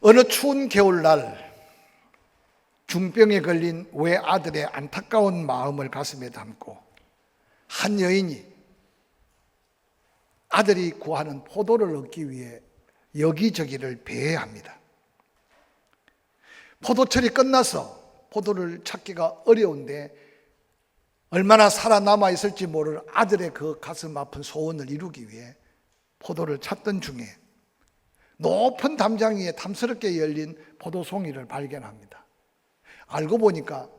어느 추운 겨울날 중병에 걸린 외아들의 안타까운 마음을 가슴에 담고 한 여인이 아들이 구하는 포도를 얻기 위해 여기저기를 배회합니다. 포도철이 끝나서 포도를 찾기가 어려운데 얼마나 살아남아 있을지 모를 아들의 그 가슴 아픈 소원을 이루기 위해 포도를 찾던 중에 높은 담장 위에 탐스럽게 열린 포도송이를 발견합니다. 알고 보니까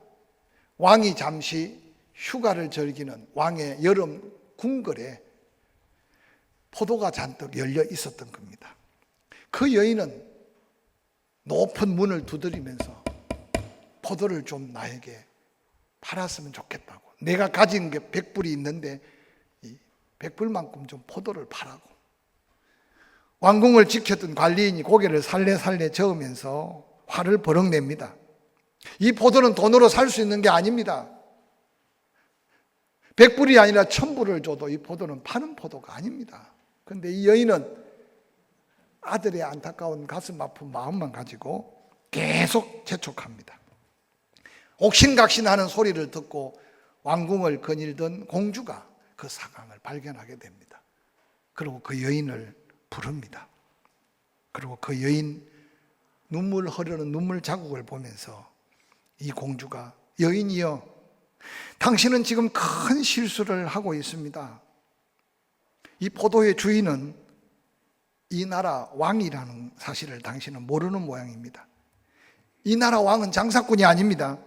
왕이 잠시 휴가를 즐기는 왕의 여름 궁궐에 포도가 잔뜩 열려 있었던 겁니다. 그 여인은 높은 문을 두드리면서 포도를 좀 나에게 팔았으면 좋겠다고, 내가 가진 게 100불이 있는데 이 100불만큼 좀 포도를 팔라고. 왕궁을 지켰던 관리인이 고개를 살래살래 저으면서 화를 버럭 냅니다. 이 포도는 돈으로 살 수 있는 게 아닙니다. 100불이 아니라 1000불을 줘도 이 포도는 파는 포도가 아닙니다. 그런데 이 여인은 아들의 안타까운 가슴 아픈 마음만 가지고 계속 재촉합니다. 옥신각신하는 소리를 듣고 왕궁을 거닐던 공주가 그 상황을 발견하게 됩니다. 그리고 그 여인을 부릅니다. 그리고 그 여인 눈물 흐르는 눈물 자국을 보면서 이 공주가, 여인이여, 당신은 지금 큰 실수를 하고 있습니다. 이 포도의 주인은 이 나라 왕이라는 사실을 당신은 모르는 모양입니다. 이 나라 왕은 장사꾼이 아닙니다.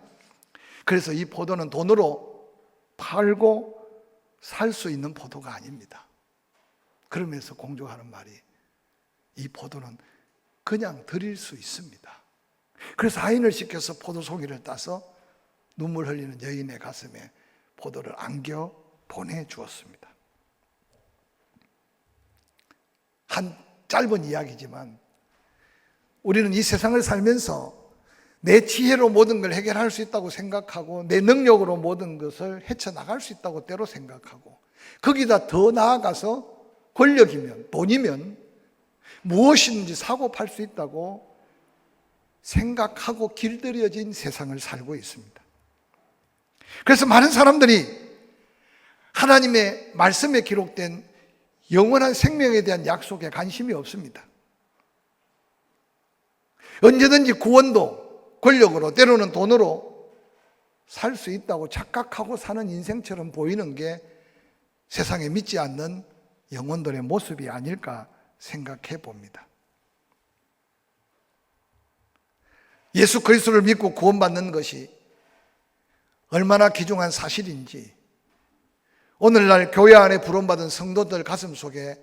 그래서 이 포도는 돈으로 팔고 살 수 있는 포도가 아닙니다. 그러면서 공주가 하는 말이, 이 포도는 그냥 드릴 수 있습니다. 그래서 하인을 시켜서 포도송이를 따서 눈물 흘리는 여인의 가슴에 포도를 안겨 보내주었습니다. 한 짧은 이야기지만 우리는 이 세상을 살면서 내 지혜로 모든 걸 해결할 수 있다고 생각하고 내 능력으로 모든 것을 헤쳐나갈 수 있다고 때로 생각하고, 거기다 더 나아가서 권력이면, 돈이면 무엇이든지 사고 팔 수 있다고 생각하고 길들여진 세상을 살고 있습니다. 그래서 많은 사람들이 하나님의 말씀에 기록된 영원한 생명에 대한 약속에 관심이 없습니다. 언제든지 구원도 권력으로, 때로는 돈으로 살 수 있다고 착각하고 사는 인생처럼 보이는 게 세상에 믿지 않는 영혼들의 모습이 아닐까 생각해 봅니다. 예수 그리스도를 믿고 구원받는 것이 얼마나 귀중한 사실인지 오늘날 교회 안에 부름받은 성도들 가슴 속에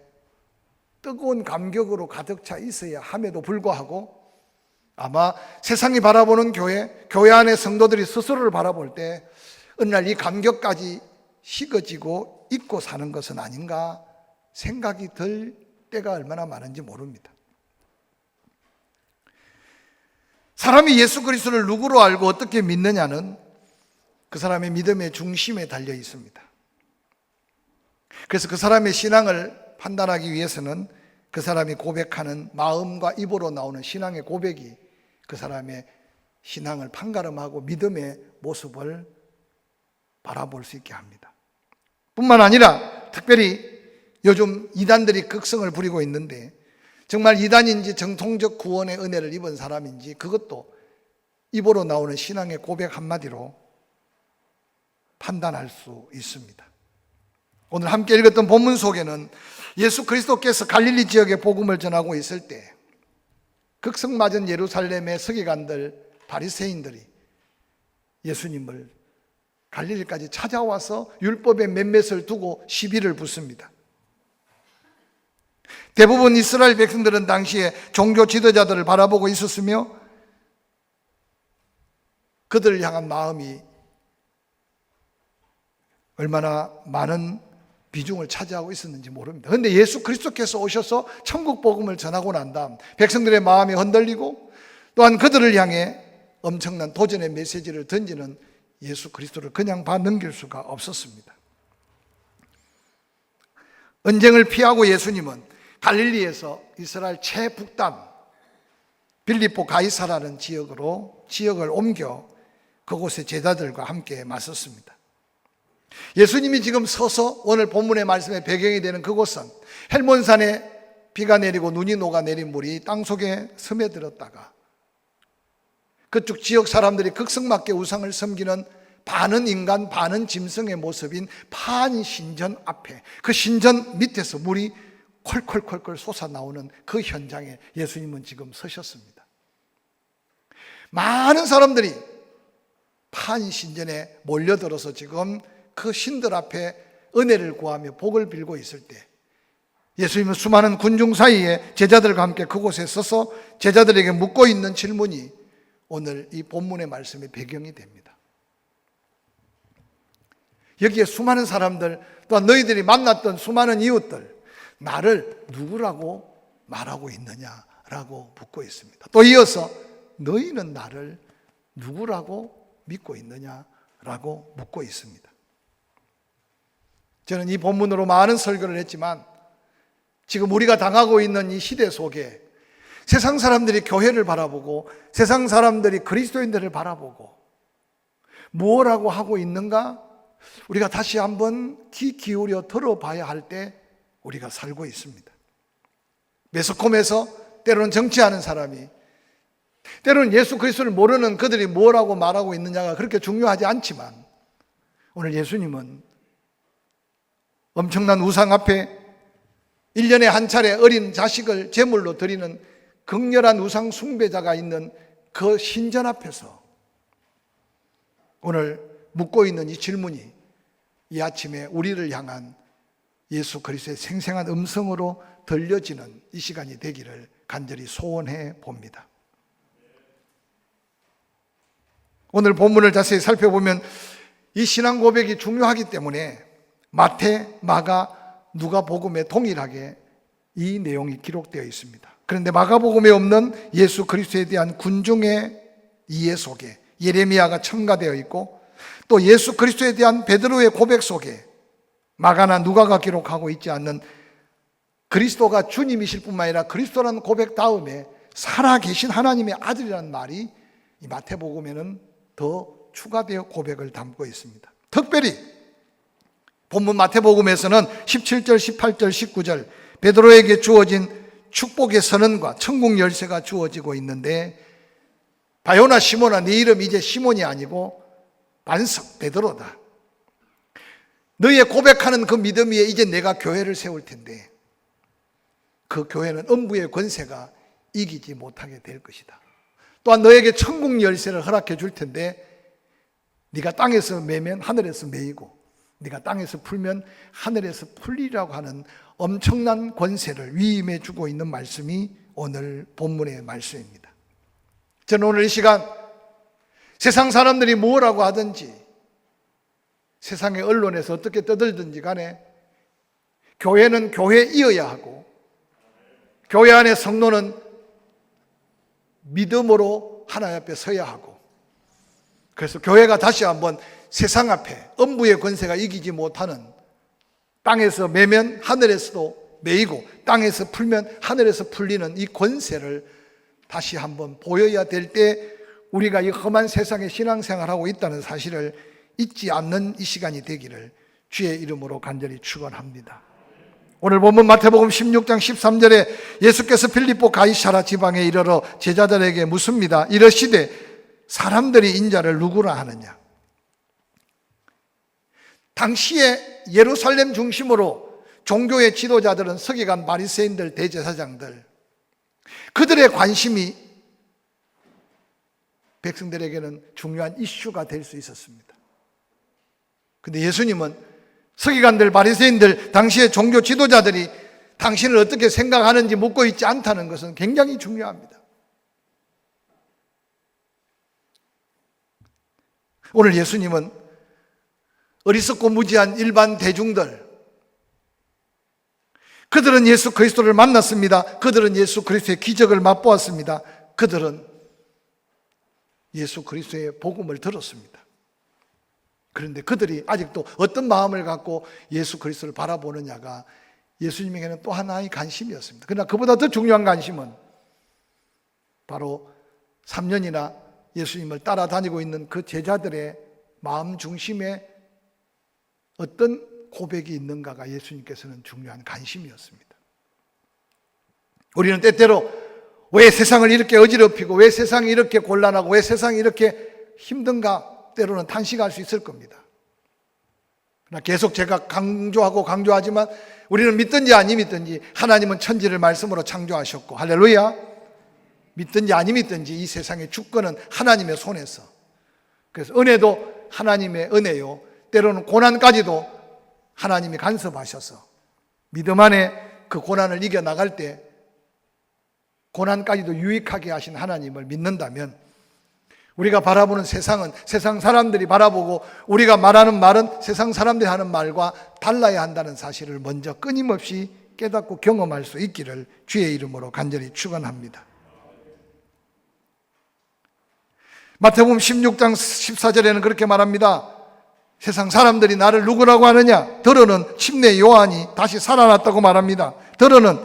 뜨거운 감격으로 가득 차 있어야 함에도 불구하고, 아마 세상이 바라보는 교회 안에 성도들이 스스로를 바라볼 때 어느 날 이 감격까지 식어지고 잊고 사는 것은 아닌가 생각이 들 때가 얼마나 많은지 모릅니다. 사람이 예수 그리스도를 누구로 알고 어떻게 믿느냐는 그 사람의 믿음의 중심에 달려 있습니다. 그래서 그 사람의 신앙을 판단하기 위해서는 그 사람이 고백하는 마음과 입으로 나오는 신앙의 고백이 그 사람의 신앙을 판가름하고 믿음의 모습을 바라볼 수 있게 합니다. 뿐만 아니라 특별히 요즘 이단들이 극성을 부리고 있는데, 정말 이단인지 정통적 구원의 은혜를 입은 사람인지 그것도 입으로 나오는 신앙의 고백 한마디로 판단할 수 있습니다. 오늘 함께 읽었던 본문 속에는 예수 그리스도께서 갈릴리 지역에 복음을 전하고 있을 때 극성맞은 예루살렘의 서기관들, 바리새인들이 예수님을 갈릴리까지 찾아와서 율법의 몇몇을 두고 시비를 붙습니다. 대부분 이스라엘 백성들은 당시에 종교 지도자들을 바라보고 있었으며 그들을 향한 마음이 얼마나 많은 비중을 차지하고 있었는지 모릅니다. 그런데 예수 그리스도께서 오셔서 천국 복음을 전하고 난 다음 백성들의 마음이 흔들리고 또한 그들을 향해 엄청난 도전의 메시지를 던지는 예수 그리스도를 그냥 봐 넘길 수가 없었습니다. 언쟁을 피하고 예수님은 갈릴리에서 이스라엘 최북단 빌립보 가이사라는 지역을 옮겨 그곳에 제자들과 함께 맞섰습니다. 예수님이 지금 서서 오늘 본문의 말씀의 배경이 되는 그곳은 헬몬산에 비가 내리고 눈이 녹아내린 물이 땅속에 스며들었다가 그쪽 지역 사람들이 극성맞게 우상을 섬기는 반은 인간 반은 짐승의 모습인 판신전 앞에, 그 신전 밑에서 물이 콜콜콜콜 솟아나오는 그 현장에 예수님은 지금 서셨습니다. 많은 사람들이 판신전에 몰려들어서 지금 그 신들 앞에 은혜를 구하며 복을 빌고 있을 때 예수님은 수많은 군중 사이에 제자들과 함께 그곳에 서서 제자들에게 묻고 있는 질문이 오늘 이 본문의 말씀의 배경이 됩니다. 여기에 수많은 사람들, 또한 너희들이 만났던 수많은 이웃들, 나를 누구라고 말하고 있느냐라고 묻고 있습니다. 또 이어서 너희는 나를 누구라고 믿고 있느냐라고 묻고 있습니다. 저는 이 본문으로 많은 설교를 했지만 지금 우리가 당하고 있는 이 시대 속에 세상 사람들이 교회를 바라보고 세상 사람들이 그리스도인들을 바라보고 무엇라고 하고 있는가? 우리가 다시 한번 귀 기울여 들어봐야 할 때 우리가 살고 있습니다. 매스컴에서 때로는 정치하는 사람이, 때로는 예수 그리스도를 모르는 그들이 뭐라고 말하고 있느냐가 그렇게 중요하지 않지만 오늘 예수님은 엄청난 우상 앞에 1년에 한 차례 어린 자식을 제물로 드리는 극렬한 우상 숭배자가 있는 그 신전 앞에서 오늘 묻고 있는 이 질문이 이 아침에 우리를 향한 예수 그리스도의 생생한 음성으로 들려지는 이 시간이 되기를 간절히 소원해 봅니다. 오늘 본문을 자세히 살펴보면 이 신앙 고백이 중요하기 때문에 마태, 마가, 누가복음에 동일하게 이 내용이 기록되어 있습니다. 그런데 마가복음에 없는 예수 그리스도에 대한 군중의 이해 속에 예레미야가 첨가되어 있고 또 예수 그리스도에 대한 베드로의 고백 속에 마가나 누가가 기록하고 있지 않는 그리스도가 주님이실 뿐만 아니라 그리스도라는 고백 다음에 살아계신 하나님의 아들이라는 말이 이 마태복음에는 더 추가되어 고백을 담고 있습니다. 특별히 본문 마태복음에서는 17절, 18절, 19절 베드로에게 주어진 축복의 선언과 천국 열쇠가 주어지고 있는데 바요나 시몬아 네 이름 이제 시몬이 아니고 반석 베드로다. 너희의 고백하는 그 믿음 위에 이제 내가 교회를 세울 텐데 그 교회는 음부의 권세가 이기지 못하게 될 것이다. 또한 너에게 천국 열쇠를 허락해 줄 텐데 네가 땅에서 매면 하늘에서 매이고 네가 땅에서 풀면 하늘에서 풀리라고 하는 엄청난 권세를 위임해 주고 있는 말씀이 오늘 본문의 말씀입니다. 저는 오늘 이 시간 세상 사람들이 뭐라고 하든지 세상의 언론에서 어떻게 떠들든지 간에 교회는 교회이어야 하고 교회 안의 성도는 믿음으로 하나님 앞에 서야 하고 그래서 교회가 다시 한번 세상 앞에 음부의 권세가 이기지 못하는 땅에서 매면 하늘에서도 매이고 땅에서 풀면 하늘에서 풀리는 이 권세를 다시 한번 보여야 될 때 우리가 이 험한 세상에 신앙생활하고 있다는 사실을 잊지 않는 이 시간이 되기를 주의 이름으로 간절히 축원합니다. 오늘 본문 마태복음 16장 13절에 예수께서 필립보 가이사라 지방에 이르러 제자들에게 묻습니다. 이르시되 사람들이 인자를 누구라 하느냐. 당시에 예루살렘 중심으로 종교의 지도자들은 서기관, 바리새인들, 대제사장들 그들의 관심이 백성들에게는 중요한 이슈가 될 수 있었습니다. 그런데 예수님은 서기관들, 바리새인들, 당시의 종교 지도자들이 당신을 어떻게 생각하는지 묻고 있지 않다는 것은 굉장히 중요합니다. 오늘 예수님은 어리석고 무지한 일반 대중들, 그들은 예수 그리스도를 만났습니다. 그들은 예수 그리스도의 기적을 맛보았습니다. 그들은 예수 그리스도의 복음을 들었습니다. 그런데 그들이 아직도 어떤 마음을 갖고 예수 그리스도를 바라보느냐가 예수님에게는 또 하나의 관심이었습니다. 그러나 그보다 더 중요한 관심은 바로 3년이나 예수님을 따라다니고 있는 그 제자들의 마음 중심에 어떤 고백이 있는가가 예수님께서는 중요한 관심이었습니다. 우리는 때때로 왜 세상을 이렇게 어지럽히고 왜 세상이 이렇게 곤란하고 왜 세상이 이렇게 힘든가 때로는 탄식할 수 있을 겁니다. 그러나 계속 제가 강조하지만 우리는 믿든지 아니 믿든지 하나님은 천지를 말씀으로 창조하셨고, 할렐루야, 믿든지 아니 믿든지 이 세상의 주권은 하나님의 손에서, 그래서 은혜도 하나님의 은혜요, 때로는 고난까지도 하나님이 간섭하셔서 믿음 안에 그 고난을 이겨나갈 때 고난까지도 유익하게 하신 하나님을 믿는다면 우리가 바라보는 세상은 세상 사람들이 바라보고 우리가 말하는 말은 세상 사람들이 하는 말과 달라야 한다는 사실을 먼저 끊임없이 깨닫고 경험할 수 있기를 주의 이름으로 간절히 축원합니다. 마태복음 16장 14절에는 그렇게 말합니다. 세상 사람들이 나를 누구라고 하느냐? 더러는 침례 요한이 다시 살아났다고 말합니다. 더러는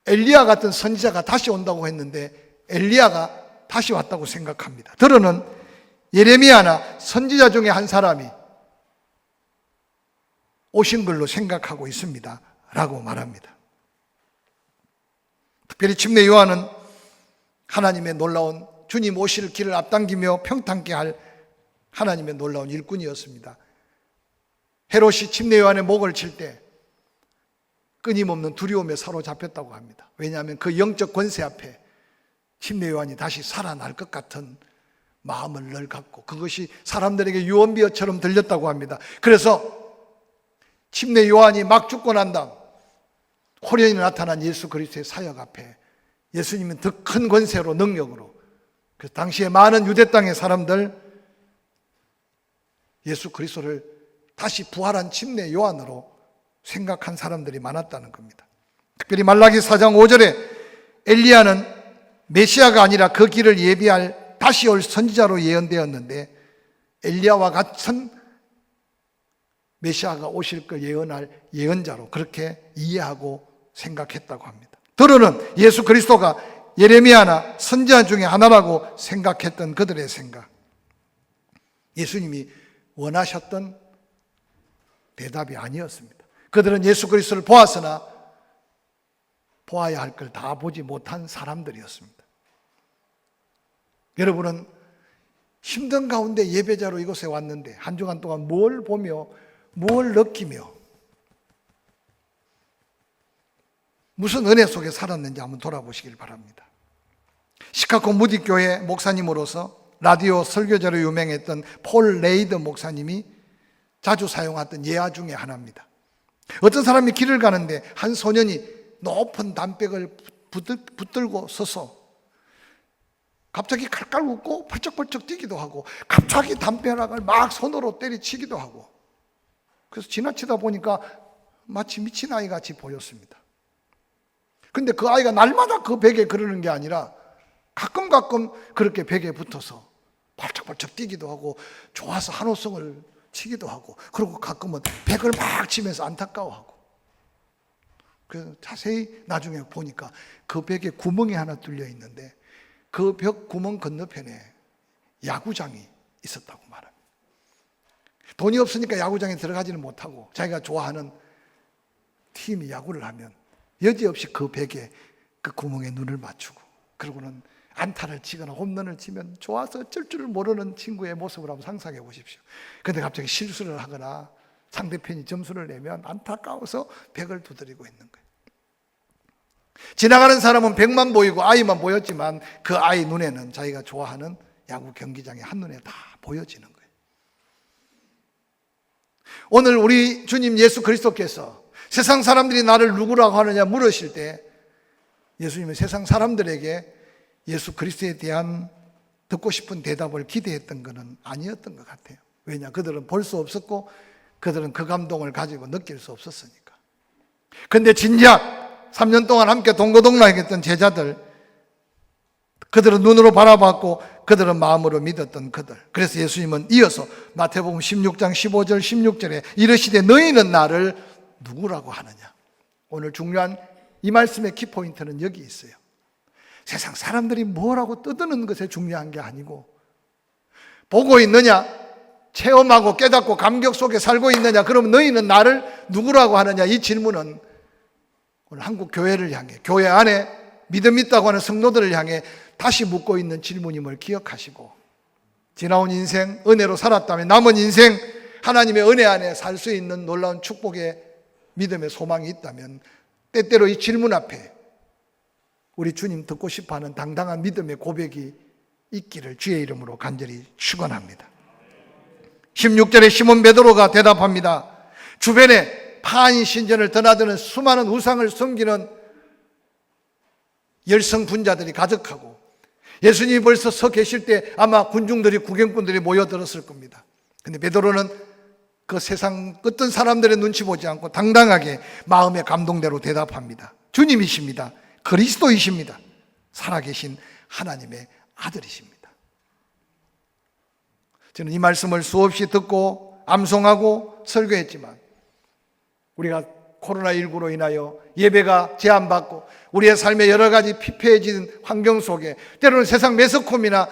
엘리야 같은 선지자가 다시 온다고 했는데 엘리야가 다시 왔다고 생각합니다. 더러는 예레미야나 선지자 중에 한 사람이 오신 걸로 생각하고 있습니다 라고 말합니다. 특별히 침례 요한은 하나님의 놀라운 주님 오실 길을 앞당기며 평탄케 할 하나님의 놀라운 일꾼이었습니다. 헤롯이 침례 요한의 목을 칠 때 끊임없는 두려움에 사로잡혔다고 합니다. 왜냐하면 그 영적 권세 앞에 침례 요한이 다시 살아날 것 같은 마음을 늘 갖고 그것이 사람들에게 유언비어처럼 들렸다고 합니다. 그래서 침례 요한이 막 죽고 난 다음 호련히 나타난 예수 그리스도의 사역 앞에 예수님은 더 큰 권세로 능력으로, 그래서 당시에 많은 유대 땅의 사람들 예수 그리스도를 다시 부활한 침례 요한으로 생각한 사람들이 많았다는 겁니다. 특별히 말라기 4장 5절에 엘리야는 메시아가 아니라 그 길을 예비할 다시 올 선지자로 예언되었는데 엘리야와 같은 메시아가 오실 걸 예언할 예언자로 그렇게 이해하고 생각했다고 합니다. 더러는 예수 그리스도가 예레미야나 선지자 중에 하나라고 생각했던 그들의 생각, 예수님이 원하셨던 대답이 아니었습니다. 그들은 예수 그리스도를 보았으나 보아야 할 걸 다 보지 못한 사람들이었습니다. 여러분은 힘든 가운데 예배자로 이곳에 왔는데 한 주간 동안 뭘 보며 뭘 느끼며 무슨 은혜 속에 살았는지 한번 돌아보시길 바랍니다. 시카고 무디 교회 목사님으로서 라디오 설교자로 유명했던 폴 레이더 목사님이 자주 사용하던 예화 중에 하나입니다. 어떤 사람이 길을 가는데 한 소년이 높은 담백을 붙들고 서서 갑자기 칼칼 웃고 펄쩍펄쩍 뛰기도 하고 갑자기 담벼락을 막 손으로 때리치기도 하고, 그래서 지나치다 보니까 마치 미친 아이 같이 보였습니다. 근데 그 아이가 날마다 그 벽에 그러는 게 아니라 가끔 그렇게 벽에 붙어서 펄쩍펄쩍 뛰기도 하고 좋아서 한호성을 치기도 하고, 그리고 가끔은 벽을 막 치면서 안타까워하고, 그래서 자세히 나중에 보니까 그 벽에 구멍이 하나 뚫려 있는데 그 벽 구멍 건너편에 야구장이 있었다고 말합니다. 돈이 없으니까 야구장에 들어가지는 못하고 자기가 좋아하는 팀이 야구를 하면 여지없이 그 벽에 그 구멍에 눈을 맞추고, 그러고는 안타를 치거나 홈런을 치면 좋아서 어쩔 줄 모르는 친구의 모습을 한번 상상해 보십시오. 그런데 갑자기 실수를 하거나 상대편이 점수를 내면 안타까워서 벽을 두드리고 있는 거예요. 지나가는 사람은 벽만 보이고 아이만 보였지만 그 아이 눈에는 자기가 좋아하는 야구 경기장이 한눈에 다 보여지는 거예요. 오늘 우리 주님 예수 그리스도께서 세상 사람들이 나를 누구라고 하느냐 물으실 때 예수님은 세상 사람들에게 예수 그리스도에 대한 듣고 싶은 대답을 기대했던 것은 아니었던 것 같아요. 왜냐? 그들은 볼 수 없었고 그들은 그 감동을 가지고 느낄 수 없었으니까. 그런데 진작 3년 동안 함께 동고동락했던 제자들, 그들은 눈으로 바라봤고 그들은 마음으로 믿었던 그들. 그래서 예수님은 이어서 마태복음 16장 15절 16절에 이르시되 너희는 나를 누구라고 하느냐. 오늘 중요한 이 말씀의 키포인트는 여기 있어요. 세상 사람들이 뭐라고 떠드는 것에 중요한 게 아니고, 보고 있느냐, 체험하고 깨닫고 감격 속에 살고 있느냐, 그럼 너희는 나를 누구라고 하느냐, 이 질문은 오늘 한국 교회를 향해, 교회 안에 믿음 있다고 하는 성도들을 향해 다시 묻고 있는 질문임을 기억하시고, 지나온 인생 은혜로 살았다면 남은 인생 하나님의 은혜 안에 살 수 있는 놀라운 축복의 믿음의 소망이 있다면 때때로 이 질문 앞에 우리 주님 듣고 싶어하는 당당한 믿음의 고백이 있기를 주의 이름으로 간절히 축원합니다. 16절에 시몬 베드로가 대답합니다. 주변에 파인 신전을 드나드는 수많은 우상을 섬기는 열성분자들이 가득하고, 예수님이 벌써 서 계실 때 아마 군중들이, 구경꾼들이 모여들었을 겁니다. 근데 베드로는 그 세상 어떤 사람들의 눈치 보지 않고 당당하게 마음의 감동대로 대답합니다. 주님이십니다. 그리스도이십니다. 살아계신 하나님의 아들이십니다. 저는 이 말씀을 수없이 듣고 암송하고 설교했지만, 우리가 코로나19로 인하여 예배가 제한받고 우리의 삶에 여러 가지 피폐해진 환경 속에 때로는 세상 매스컴이나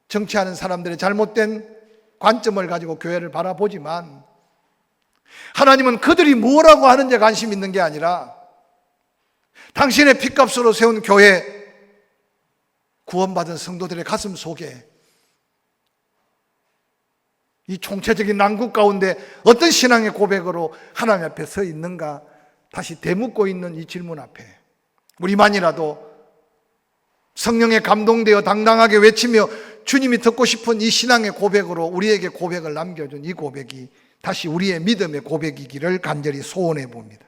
정치하는 사람들의 잘못된 관점을 가지고 교회를 바라보지만, 하나님은 그들이 뭐라고 하는지 관심 있는 게 아니라 당신의 핏값으로 세운 교회, 구원받은 성도들의 가슴 속에 이 총체적인 난국 가운데 어떤 신앙의 고백으로 하나님 앞에 서 있는가 다시 되묻고 있는 이 질문 앞에 우리만이라도 성령에 감동되어 당당하게 외치며 주님이 듣고 싶은 이 신앙의 고백으로 우리에게 고백을 남겨준 이 고백이 다시 우리의 믿음의 고백이기를 간절히 소원해 봅니다.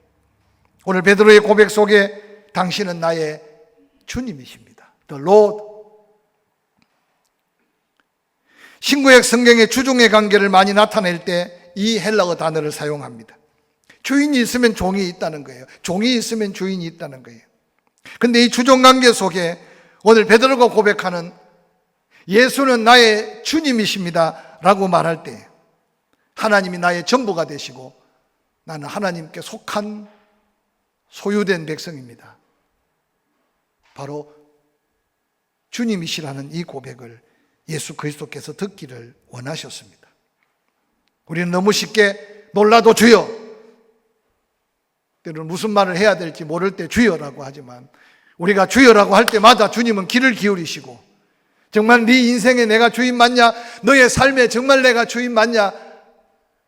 오늘 베드로의 고백 속에 당신은 나의 주님이십니다. The Lord. 신구약 성경의 주종의 관계를 많이 나타낼 때 이 헬라어 단어를 사용합니다. 주인이 있으면 종이 있다는 거예요. 종이 있으면 주인이 있다는 거예요. 그런데 이 주종 관계 속에 오늘 베드로가 고백하는 예수는 나의 주님이십니다 라고 말할 때 하나님이 나의 전부가 되시고 나는 하나님께 속한 소유된 백성입니다. 바로 주님이시라는 이 고백을 예수 그리스도께서 듣기를 원하셨습니다. 우리는 너무 쉽게 놀라도 주여, 때로는 무슨 말을 해야 될지 모를 때 주여라고 하지만, 우리가 주여라고 할 때마다 주님은 귀를 기울이시고 정말 네 인생에 내가 주인 맞냐, 너의 삶에 정말 내가 주인 맞냐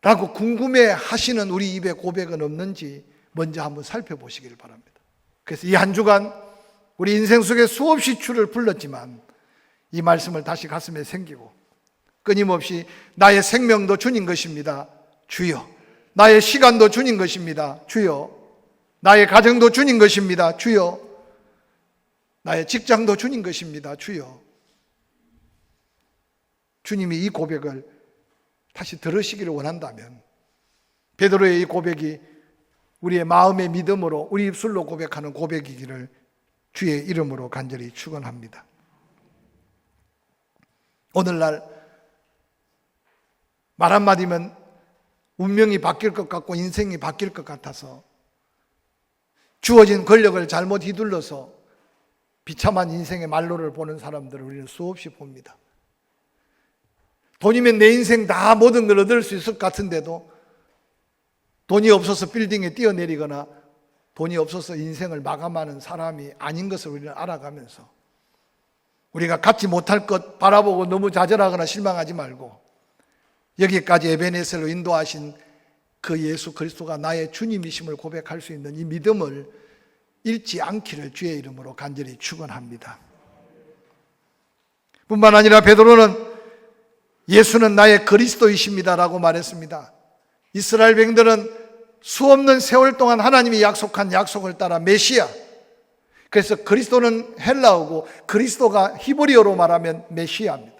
라고 궁금해 하시는 우리 입에 고백은 없는지 먼저 한번 살펴보시길 바랍니다. 그래서 이 한 주간 우리 인생 속에 수없이 주를 불렀지만 이 말씀을 다시 가슴에 새기고 끊임없이 나의 생명도 주님 것입니다. 주여. 나의 시간도 주님 것입니다. 주여. 나의 가정도 주님 것입니다. 주여. 나의 직장도 주님 것입니다. 주여. 주님이 이 고백을 다시 들으시기를 원한다면 베드로의 이 고백이 우리의 마음의 믿음으로 우리 입술로 고백하는 고백이기를 주의 이름으로 간절히 축원합니다. 오늘날 말 한마디면 운명이 바뀔 것 같고 인생이 바뀔 것 같아서 주어진 권력을 잘못 휘둘러서 비참한 인생의 말로를 보는 사람들을 우리는 수없이 봅니다. 돈이면 내 인생 다 모든 걸 얻을 수 있을 것 같은데도 돈이 없어서 빌딩에 뛰어내리거나 돈이 없어서 인생을 마감하는 사람이 아닌 것을 우리는 알아가면서 우리가 갖지 못할 것 바라보고 너무 좌절하거나 실망하지 말고 여기까지 에베네셀로 인도하신 그 예수 그리스도가 나의 주님이심을 고백할 수 있는 이 믿음을 잃지 않기를 주의 이름으로 간절히 축원합니다. 뿐만 아니라 베드로는 예수는 나의 그리스도이십니다라고 말했습니다. 이스라엘 백성들은 수없는 세월 동안 하나님이 약속한 약속을 따라 메시아, 그래서 그리스도는 헬라어고 그리스도가 히브리어로 말하면 메시아입니다.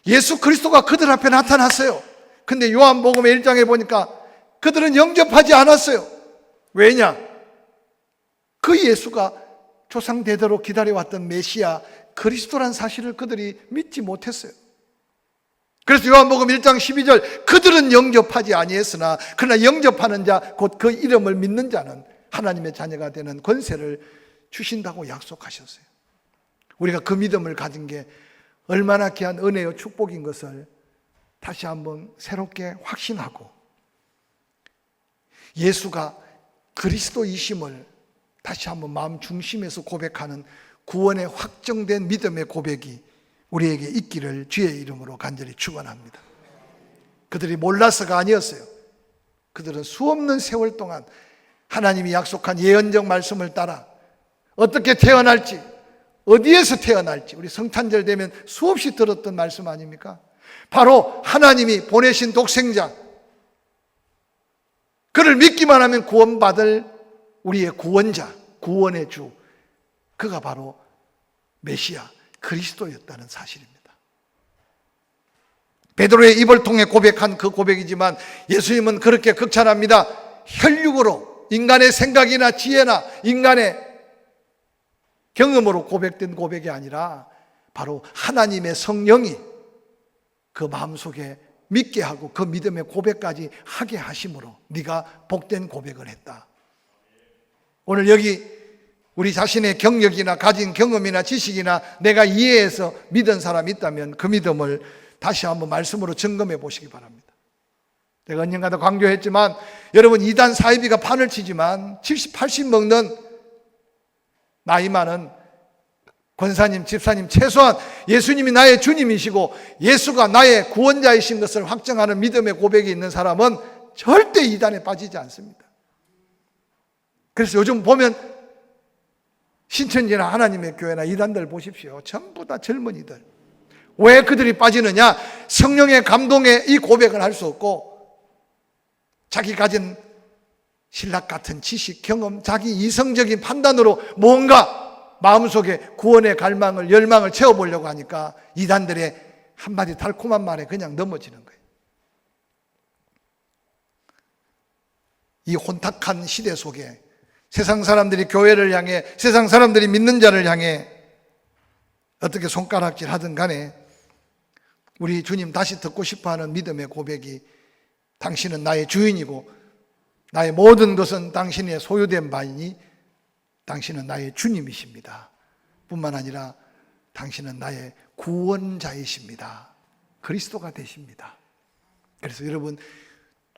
예수 그리스도가 그들 앞에 나타났어요. 근데 요한복음의 1장에 보니까 그들은 영접하지 않았어요. 왜냐? 그 예수가 조상 대대로 기다려왔던 메시아 그리스도란 사실을 그들이 믿지 못했어요. 그래서 요한복음 1장 12절 그들은 영접하지 아니했으나 그러나 영접하는 자 곧 그 이름을 믿는 자는 하나님의 자녀가 되는 권세를 주신다고 약속하셨어요. 우리가 그 믿음을 가진 게 얼마나 귀한 은혜요 축복인 것을 다시 한번 새롭게 확신하고, 예수가 그리스도이심을 다시 한번 마음 중심에서 고백하는 구원의 확정된 믿음의 고백이 우리에게 있기를 주의 이름으로 간절히 축원합니다. 그들이 몰라서가 아니었어요. 그들은 수없는 세월 동안 하나님이 약속한 예언적 말씀을 따라 어떻게 태어날지, 어디에서 태어날지, 우리 성탄절 되면 수없이 들었던 말씀 아닙니까? 바로 하나님이 보내신 독생자, 그를 믿기만 하면 구원받을 우리의 구원자, 구원의 주, 그가 바로 메시아 그리스도였다는 사실입니다. 베드로의 입을 통해 고백한 그 고백이지만 예수님은 그렇게 극찬합니다. 혈육으로, 인간의 생각이나 지혜나 인간의 경험으로 고백된 고백이 아니라 바로 하나님의 성령이 그 마음속에 믿게 하고 그 믿음의 고백까지 하게 하심으로 네가 복된 고백을 했다. 오늘 여기 우리 자신의 경력이나 가진 경험이나 지식이나 내가 이해해서 믿은 사람이 있다면 그 믿음을 다시 한번 말씀으로 점검해 보시기 바랍니다. 제가 언젠가도 강조했지만 여러분, 이단 사이비가 판을 치지만 70, 80 먹는 나이 많은 권사님, 집사님, 최소한 예수님이 나의 주님이시고 예수가 나의 구원자이신 것을 확정하는 믿음의 고백이 있는 사람은 절대 이단에 빠지지 않습니다. 그래서 요즘 보면 신천지나 하나님의 교회나 이단들 보십시오. 전부 다 젊은이들. 왜 그들이 빠지느냐? 성령의 감동에 이 고백을 할 수 없고 자기 가진 신락 같은 지식, 경험, 자기 이성적인 판단으로 뭔가 마음속에 구원의 갈망을, 열망을 채워보려고 하니까 이단들의 한마디 달콤한 말에 그냥 넘어지는 거예요. 이 혼탁한 시대 속에 세상 사람들이 교회를 향해, 세상 사람들이 믿는 자를 향해 어떻게 손가락질 하든 간에 우리 주님 다시 듣고 싶어하는 믿음의 고백이 당신은 나의 주인이고 나의 모든 것은 당신의 소유된 바이니 당신은 나의 주님이십니다. 뿐만 아니라 당신은 나의 구원자이십니다. 그리스도가 되십니다. 그래서 여러분,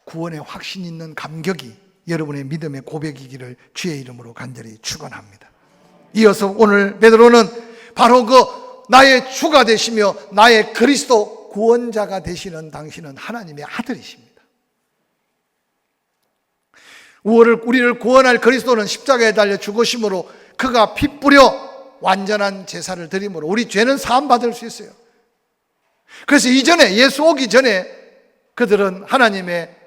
구원의 확신 있는 감격이 여러분의 믿음의 고백이기를 주의 이름으로 간절히 축원합니다. 이어서 오늘 베드로는 바로 그 나의 주가 되시며 나의 그리스도 구원자가 되시는 당신은 하나님의 아들이십니다. 우리를 구원할 그리스도는 십자가에 달려 죽으심으로 그가 피 뿌려 완전한 제사를 드림으로 우리 죄는 사함받을 수 있어요. 그래서 이전에, 예수 오기 전에 그들은 하나님의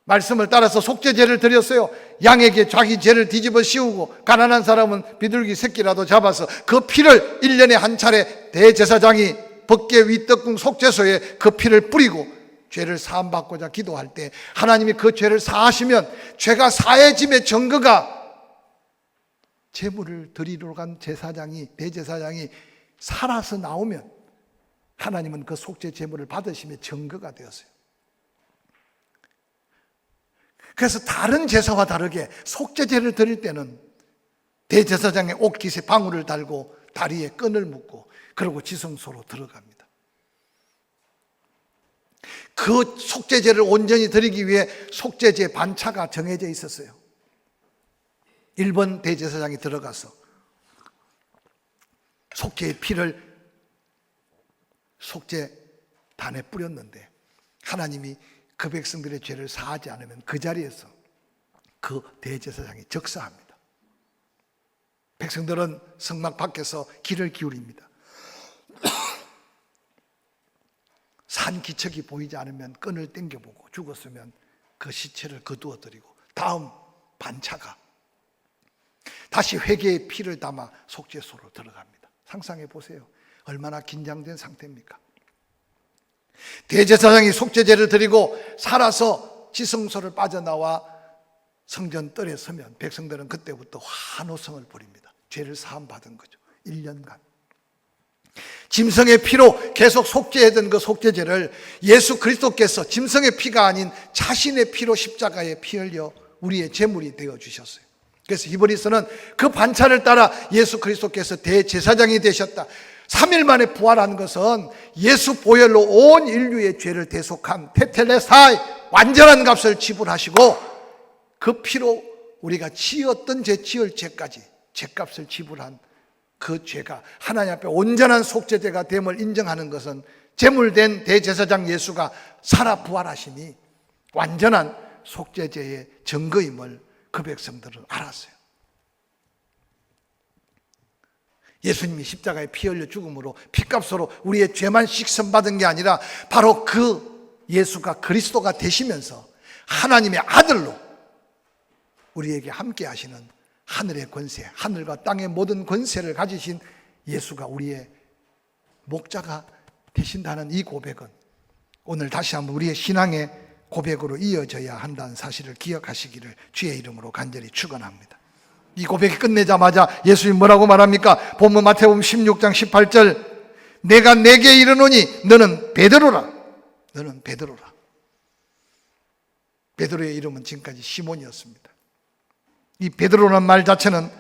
말씀을 따라서 속죄제를 드렸어요. 양에게 자기 죄를 뒤집어 씌우고 가난한 사람은 비둘기 새끼라도 잡아서 그 피를 1년에 한 차례 대제사장이 법궤 윗떡궁 속죄소에 그 피를 뿌리고 죄를 사함받고자 기도할 때 하나님이 그 죄를 사하시면 죄가 사해짐의 증거가 제물을 드리러 간 제사장이, 대제사장이 살아서 나오면 하나님은 그 속죄 제물을 받으심의 증거가 되었어요. 그래서 다른 제사와 다르게 속죄제를 드릴 때는 대제사장의 옷깃에 방울을 달고 다리에 끈을 묶고 그리고 지성소로 들어갑니다. 그 속죄제를 온전히 드리기 위해 속죄제 반차가 정해져 있었어요. 1번 대제사장이 들어가서 속죄의 피를 속죄단에 뿌렸는데 하나님이 그 백성들의 죄를 사하지 않으면 그 자리에서 그 대제사장이 즉사합니다. 백성들은 성막 밖에서 귀를 기울입니다. 산 기척이 보이지 않으면 끈을 당겨보고 죽었으면 그 시체를 거두어 드리고 다음 반차가 다시 회개의 피를 담아 속죄소로 들어갑니다. 상상해 보세요. 얼마나 긴장된 상태입니까? 대제사장이 속죄제를 드리고 살아서 지성소를 빠져나와 성전 뜰에 서면 백성들은 그때부터 환호성을 부립니다. 죄를 사함받은 거죠. 1년간 짐승의 피로 계속 속죄하던 그 속죄제를 예수 그리스도께서 짐승의 피가 아닌 자신의 피로 십자가에 피 흘려 우리의 제물이 되어 주셨어요. 그래서 히브리서는 그 반차를 따라 예수 그리스도께서 대제사장이 되셨다. 3일 만에 부활한 것은 예수 보혈로 온 인류의 죄를 대속한 테텔레사이 완전한 값을 지불하시고 그 피로 우리가 지었던 죄 지을 죄까지 죄값을 지불한 그 죄가 하나님 앞에 온전한 속죄제가 됨을 인정하는 것은 제물된 대제사장 예수가 살아 부활하심이 완전한 속죄제의 증거임을 그 백성들은 알았어요. 예수님이 십자가에 피 흘려 죽음으로 피값으로 우리의 죄만 식선받은 게 아니라 바로 그 예수가 그리스도가 되시면서 하나님의 아들로 우리에게 함께 하시는 하늘의 권세, 하늘과 땅의 모든 권세를 가지신 예수가 우리의 목자가 되신다는 이 고백은 오늘 다시 한번 우리의 신앙의 고백으로 이어져야 한다는 사실을 기억하시기를 주의 이름으로 간절히 축원합니다. 이 고백이 끝내자마자 예수님 뭐라고 말합니까? 본문 마태복음 16장 18절 내가 내게 이르노니 너는 베드로라. 너는 베드로라. 베드로의 이름은 지금까지 시몬이었습니다. 이 베드로라는 말 자체는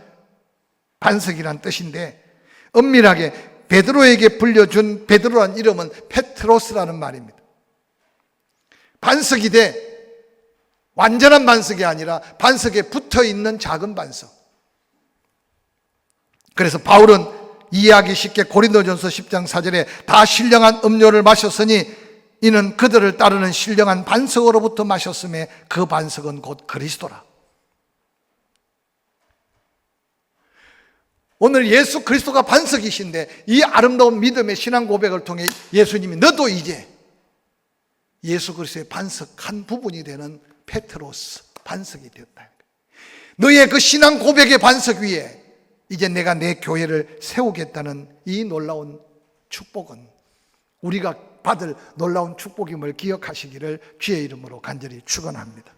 반석이란 뜻인데 엄밀하게 베드로에게 불려준 베드로라는 이름은 페트로스라는 말입니다. 반석이 돼 완전한 반석이 아니라 반석에 붙어있는 작은 반석. 그래서 바울은 이해하기 쉽게 고린도전서 10장 4절에 다 신령한 음료를 마셨으니 이는 그들을 따르는 신령한 반석으로부터 마셨음에 그 반석은 곧 그리스도라. 오늘 예수 그리스도가 반석이신데 이 아름다운 믿음의 신앙 고백을 통해 예수님이 너도 이제 예수 그리스도의 반석 한 부분이 되는 페트로스 반석이 되었다. 너의 그 신앙 고백의 반석 위에 이제 내가 내 교회를 세우겠다는 이 놀라운 축복은 우리가 받을 놀라운 축복임을 기억하시기를 주의 이름으로 간절히 축원합니다.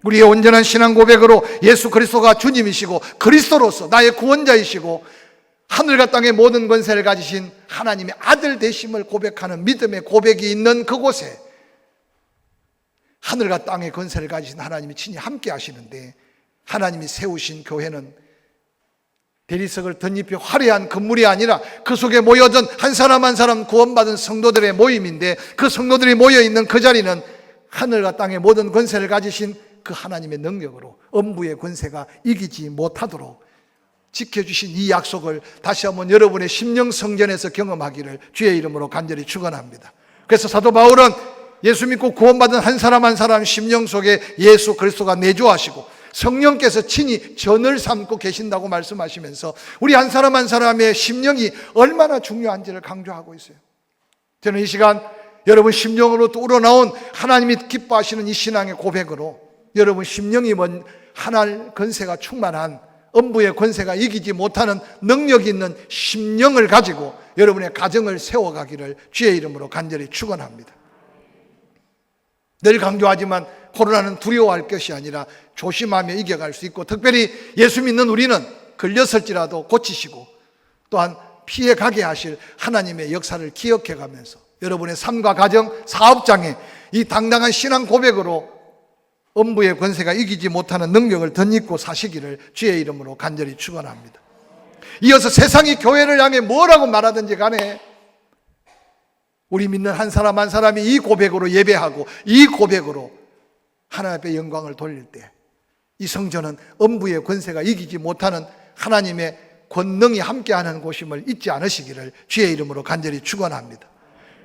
우리의 온전한 신앙 고백으로 예수 그리스도가 주님이시고 그리스도로서 나의 구원자이시고 하늘과 땅의 모든 권세를 가지신 하나님의 아들 되심을 고백하는 믿음의 고백이 있는 그곳에 하늘과 땅의 권세를 가지신 하나님이 친히 함께 하시는데 하나님이 세우신 교회는 대리석을 덧입혀 화려한 건물이 아니라 그 속에 모여든 한 사람 한 사람 구원받은 성도들의 모임인데 그 성도들이 모여있는 그 자리는 하늘과 땅의 모든 권세를 가지신 그 하나님의 능력으로 음부의 권세가 이기지 못하도록 지켜주신 이 약속을 다시 한번 여러분의 심령 성전에서 경험하기를 주의 이름으로 간절히 축원합니다. 그래서 사도 바울은 예수 믿고 구원받은 한 사람 한 사람 심령 속에 예수 그리스도가 내주하시고 성령께서 친히 전을 삼고 계신다고 말씀하시면서 우리 한 사람 한 사람의 심령이 얼마나 중요한지를 강조하고 있어요. 저는 이 시간 여러분 심령으로 또 우러나온 하나님이 기뻐하시는 이 신앙의 고백으로 여러분 심령이 뭔 하늘 권세가 충만한 음부의 권세가 이기지 못하는 능력이 있는 심령을 가지고 여러분의 가정을 세워가기를 주의 이름으로 간절히 축원합니다. 늘 강조하지만 코로나는 두려워할 것이 아니라 조심하며 이겨갈 수 있고 특별히 예수 믿는 우리는 걸렸을지라도 고치시고 또한 피해가게 하실 하나님의 역사를 기억해가면서 여러분의 삶과 가정, 사업장에 이 당당한 신앙 고백으로 음부의 권세가 이기지 못하는 능력을 덧입고 사시기를 주의 이름으로 간절히 축원합니다. 이어서 세상이 교회를 향해 뭐라고 말하든지 간에 우리 믿는 한 사람 한 사람이 이 고백으로 예배하고 이 고백으로 하나님 앞에 영광을 돌릴 때 이 성전은 음부의 권세가 이기지 못하는 하나님의 권능이 함께하는 곳임을 잊지 않으시기를 주의 이름으로 간절히 축원합니다.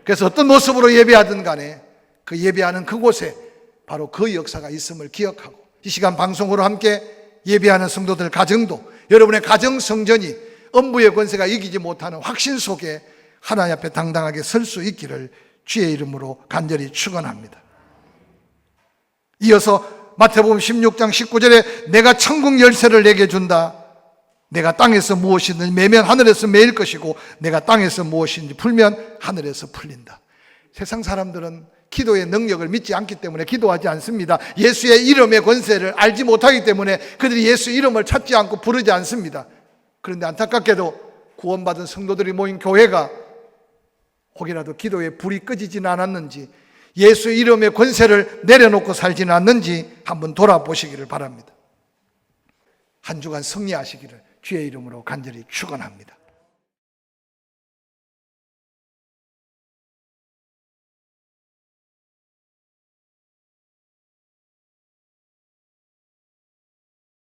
그래서 어떤 모습으로 예배하든 간에 그 예배하는 그곳에 바로 그 역사가 있음을 기억하고 이 시간 방송으로 함께 예배하는 성도들 가정도 여러분의 가정 성전이 음부의 권세가 이기지 못하는 확신 속에 하나님 앞에 당당하게 설 수 있기를 주의 이름으로 간절히 축원합니다. 이어서 마태복음 16장 19절에 내가 천국 열쇠를 내게 준다. 내가 땅에서 무엇이든지 매면 하늘에서 매일 것이고 내가 땅에서 무엇이든지 풀면 하늘에서 풀린다. 세상 사람들은 기도의 능력을 믿지 않기 때문에 기도하지 않습니다. 예수의 이름의 권세를 알지 못하기 때문에 그들이 예수 이름을 찾지 않고 부르지 않습니다. 그런데 안타깝게도 구원받은 성도들이 모인 교회가 혹이라도 기도에 불이 꺼지지는 않았는지 예수 이름의 권세를 내려놓고 살지는 않는지 한번 돌아보시기를 바랍니다. 한 주간 승리하시기를 주의 이름으로 간절히 축원합니다.